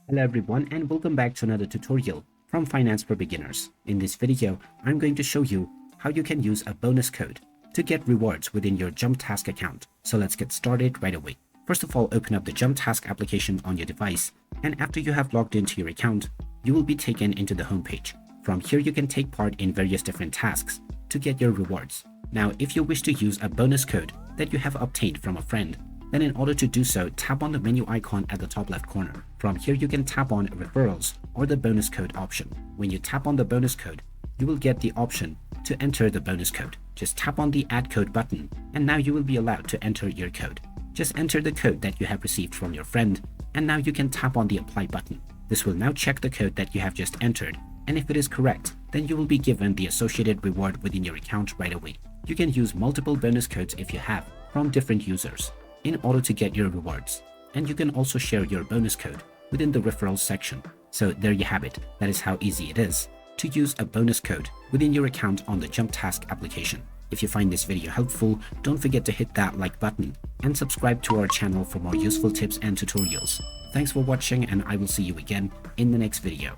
Hello everyone and welcome back to another tutorial from Finance for Beginners. In this video, I'm going to show you how you can use a bonus code to get rewards within your JumpTask account. So let's get started right away. First of all, open up the JumpTask application on your device, and after you have logged into your account, you will be taken into the homepage. From here, you can take part in various different tasks to get your rewards. Now, if you wish to use a bonus code that you have obtained from a friend, then in order to do so, tap on the menu icon at the top left corner. From here, you can tap on referrals or the bonus code option. When you tap on the bonus code, you will get the option to enter the bonus code. Just tap on the add code button, and now you will be allowed to enter your code. Just enter the code that you have received from your friend, and now you can tap on the apply button. This will now check the code that you have just entered, and if it is correct, then you will be given the associated reward within your account right away. You can use multiple bonus codes if you have from different users in order to get your rewards. And you can also share your bonus code within the referrals section. So there you have it. That is how easy it is to use a bonus code within your account on the JumpTask application. If you find this video helpful, don't forget to hit that like button and subscribe to our channel for more useful tips and tutorials. Thanks for watching, and I will see you again in the next video.